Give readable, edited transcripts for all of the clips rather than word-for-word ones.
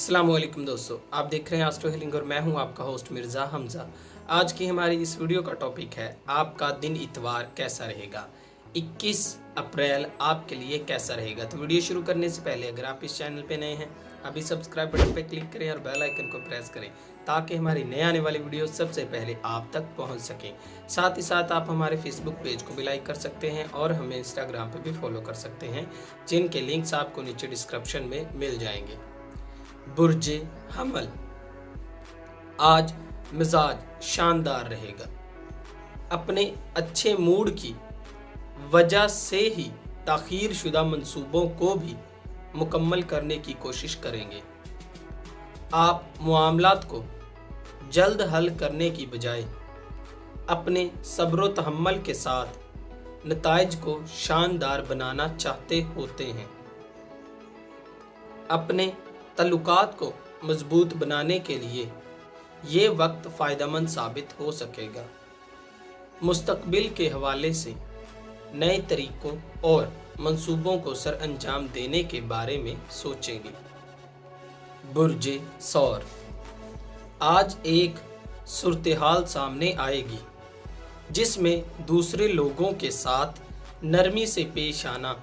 अस्सलाम वालेकुम दोस्तों, आप देख रहे हैं एस्ट्रो हीलिंग और मैं हूं आपका होस्ट मिर्ज़ा हमज़ा। आज की हमारी इस वीडियो का टॉपिक है आपका दिन इतवार कैसा रहेगा। 21 अप्रैल आपके लिए कैसा रहेगा। तो वीडियो शुरू करने से पहले अगर आप इस चैनल पे नए हैं अभी सब्सक्राइब बटन पे क्लिक करें और बेल आइकन को प्रेस करें ताकि हमारी नए आने वाली वीडियो सबसे पहले आप तक पहुँच सकें। साथ ही साथ आप हमारे फेसबुक पेज को भी लाइक कर सकते हैं और हमें इंस्टाग्राम पर भी फॉलो कर सकते हैं, जिनके लिंक्स आपको नीचे डिस्क्रिप्शन में मिल जाएंगे। बुर्जे हमल, आज मिजाज शानदार रहेगा। अपने अच्छे मूड की वजह से ही ताखीर शुदा मंसूबों को भी मुकम्मल करने की कोशिश करेंगे। आप मामलात को जल्द हल करने की बजाय अपने सब्र तहम्मुल के साथ नताइज को शानदार बनाना चाहते होते हैं। अपने तल्लुकात को मजबूत बनाने के लिए ये वक्त फ़ायदेमंद साबित हो सकेगा। मुस्तकबिल के हवाले से नए तरीक़ों और मंसूबों को सर अंजाम देने के बारे में सोचेंगे। बुर्जे सौर, आज एक सूरत-ए-हाल सामने आएगी जिसमें दूसरे लोगों के साथ नरमी से पेश आना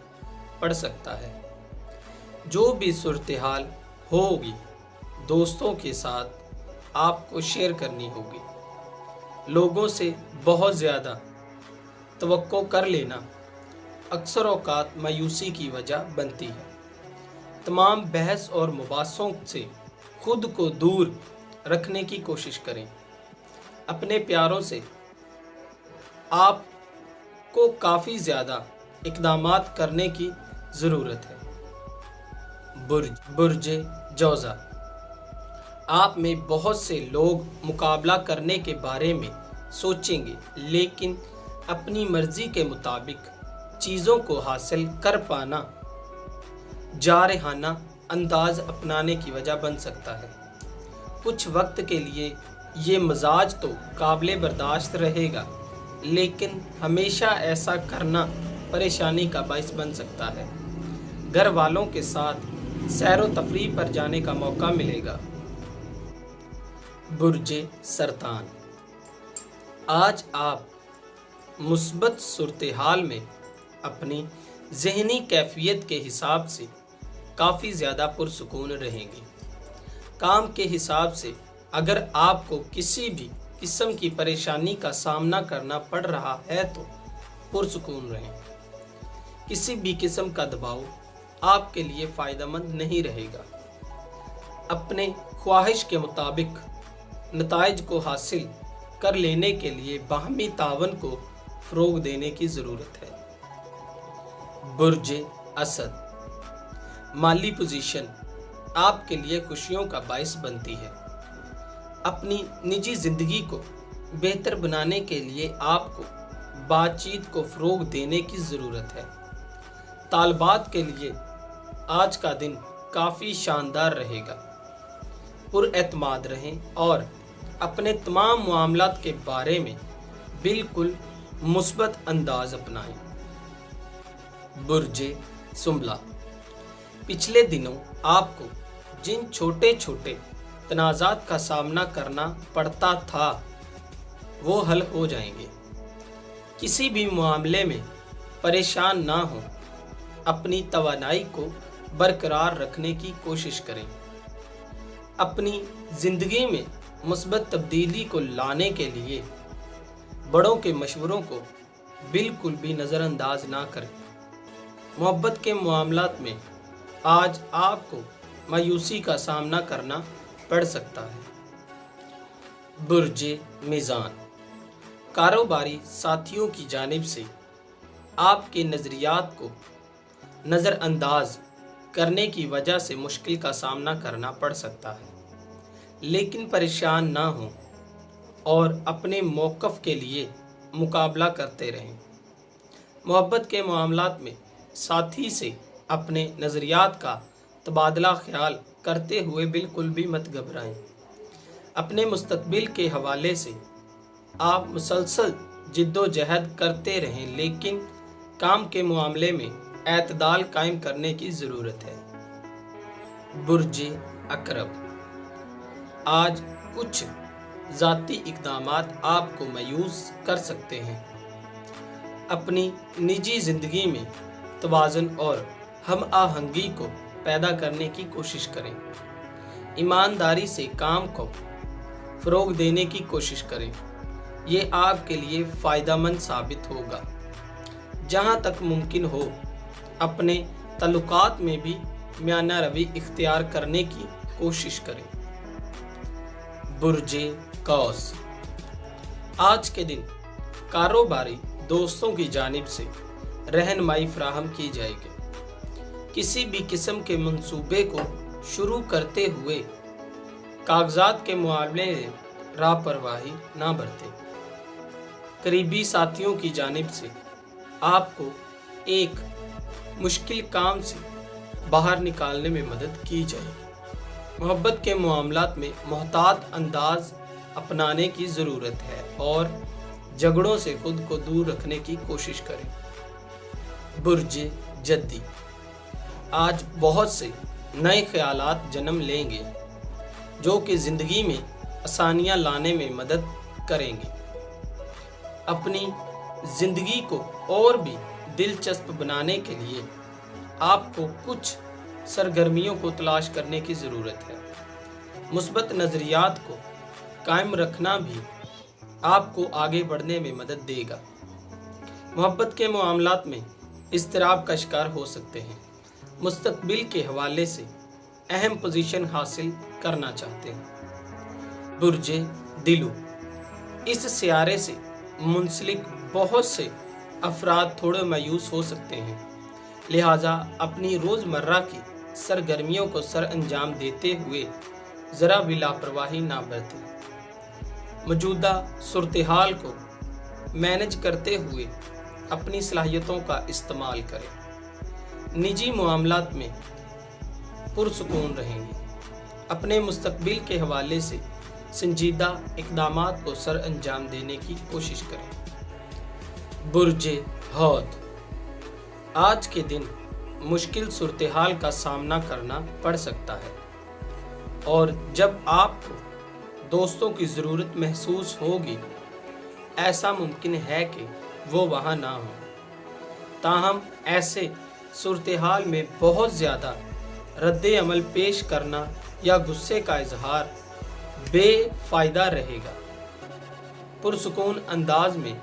पड़ सकता है। जो भी सूरत-ए-हाल होगी दोस्तों के साथ आपको शेयर करनी होगी। लोगों से बहुत ज़्यादा तवक्को कर लेना अक्सर औक़ात मायूसी की वजह बनती है। तमाम बहस और मुबासों से खुद को दूर रखने की कोशिश करें। अपने प्यारों से आपको काफ़ी ज़्यादा इक़दामात करने की ज़रूरत है। बुर्जे जौज़ा, आप में बहुत से लोग मुकाबला करने के बारे में सोचेंगे, लेकिन अपनी मर्ज़ी के मुताबिक चीज़ों को हासिल कर पाना जारहाना अंदाज अपनाने की वजह बन सकता है। कुछ वक्त के लिए ये मिजाज तो काबिल बर्दाश्त रहेगा, लेकिन हमेशा ऐसा करना परेशानी का बाइस बन सकता है। घर वालों के साथ सैर व तफरीह पर जाने का मौका मिलेगा। बुर्जे सरतान, आज आप मुस्बत सूरत-ए-हाल में अपनी ज़हनी कैफियत के हिसाब से काफ़ी ज़्यादा पुरसुकून रहेंगे। काम के हिसाब से अगर आपको किसी भी किस्म की परेशानी का सामना करना पड़ रहा है तो पुरसुकून रहें। किसी भी किस्म का दबाव आपके लिए फ़ायदेमंद नहीं रहेगा। अपने ख्वाहिश के मुताबिक नताइज को हासिल कर लेने के लिए बाहमी तावन को फ़रोग़ देने की ज़रूरत है। बुर्जे असद, माली पोजीशन आपके लिए खुशियों का बाइस बनती है। अपनी निजी ज़िंदगी को बेहतर बनाने के लिए आपको बातचीत को फ़रोग़ देने की ज़रूरत है। तालबात के लिए आज का दिन काफ़ी शानदार रहेगा। पुरएतमाद रहें और अपने तमाम मामलात के बारे में बिल्कुल मुस्बत अंदाज अपनाएं। बुर्जे सुंबला, पिछले दिनों आपको जिन छोटे छोटे तनाज़ात का सामना करना पड़ता था वो हल हो जाएंगे। किसी भी मामले में परेशान ना हो, अपनी तवानाई को बरकरार रखने की कोशिश करें। अपनी ज़िंदगी में मुस्बत तब्दीली को लाने के लिए बड़ों के मशवरों को बिल्कुल भी नज़रअंदाज ना करें। मोहब्बत के मामलात में आज आपको मायूसी का सामना करना पड़ सकता है। बुर्जे मीज़ान, कारोबारी साथियों की जानिब से आपके नज़रियात को नज़रअंदाज करने की वजह से मुश्किल का सामना करना पड़ सकता है, लेकिन परेशान ना हों और अपने मौक़िफ़ के लिए मुकाबला करते रहें। मोहब्बत के मामलात में साथी से अपने नज़रियात का तबादला ख्याल करते हुए बिल्कुल भी मत घबराएं। अपने मुस्तकबिल के हवाले से आप मुसलसल जिद्दोजहद करते रहें, लेकिन काम के मामले में एतदाल कायम करने की ज़रूरत है। बुर्जे अकरब। आज कुछ ज़ाती इक़दामात आपको मायूस कर सकते हैं। अपनी निजी ज़िंदगी में तवाज़ुन और हम आहंगी को पैदा करने की कोशिश करें। ईमानदारी से काम को फ़रोग़ देने की कोशिश करें। ये आपके लिए फ़ायदेमंद साबित होगा। जहाँ तक मुमकिन हो अपने ताल्लुकात में भी मियाना रवि इख्तियार करने की कोशिश करें। बुर्जे कौस। आज के दिन कारोबारी दोस्तों की जानिब से रहनुमाई फराहम की जाएगी। किसी भी किस्म के मंसूबे को शुरू करते हुए कागजात के मामले में लापरवाही ना बरतें। करीबी साथियों की जानिब से आपको एक मुश्किल काम से बाहर निकालने में मदद की जाएगी। मोहब्बत के मामलात में मोहतात अंदाज अपनाने की ज़रूरत है और झगड़ों से खुद को दूर रखने की कोशिश करें। बुर्जे जद्दी। आज बहुत से नए ख्यालात जन्म लेंगे जो कि ज़िंदगी में आसानियाँ लाने में मदद करेंगे। अपनी ज़िंदगी को और भी दिलचस्प बनाने के लिए आपको कुछ सरगर्मियों को तलाश करने की ज़रूरत है। मुस्बत नज़रियात को कायम रखना भी आपको आगे बढ़ने में मदद देगा। मोहब्बत के मामलात में इज़्तिराब का शिकार हो सकते हैं। मुस्तकबिल के हवाले से अहम पोजीशन हासिल करना चाहते हैं। बुर्जे दिलू। इस सियारे से मुंसलिक बहुत से अफराद थोड़े मायूस हो सकते हैं, लिहाजा अपनी रोज़मर्रा की सरगर्मियों को सर अंजाम देते हुए ज़रा भी लापरवाही ना बरतें। मौजूदा सूरत-ए-हाल को मैनेज करते हुए अपनी सलाहियतों का इस्तेमाल करें। निजी मामलात में पुरसुकून रहेंगे। अपने मुस्तकबिल के हवाले से संजीदा इक़दामात को सर अंजाम देने की कोशिश करें। बुर्जे हौत। आज के दिन मुश्किल सूरत-ए-हाल का सामना करना पड़ सकता है और जब आपको दोस्तों की ज़रूरत महसूस होगी, ऐसा मुमकिन है कि वो वहाँ ना हो। ताहम ऐसे सूरत-ए-हाल में बहुत ज़्यादा रद्द अमल पेश करना या गुस्से का इजहार बेफ़ायदा रहेगा। पुरसुकून अंदाज में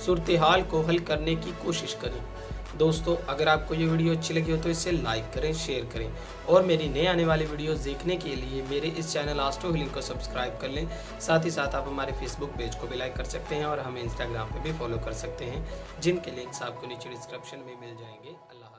सूरत-ए-हाल को हल करने की कोशिश करें। दोस्तों, अगर आपको ये वीडियो अच्छी लगी हो तो इसे लाइक करें, शेयर करें और मेरी नए आने वाली वीडियोस देखने के लिए मेरे इस चैनल एस्ट्रो हीलिंग को सब्सक्राइब कर लें। साथ ही साथ आप हमारे फेसबुक पेज को भी लाइक कर सकते हैं और हमें इंस्टाग्राम पे भी फॉलो कर सकते हैं, जिनके लिंक्स आपको नीचे डिस्क्रिप्शन में मिल जाएंगे। अल्लाह।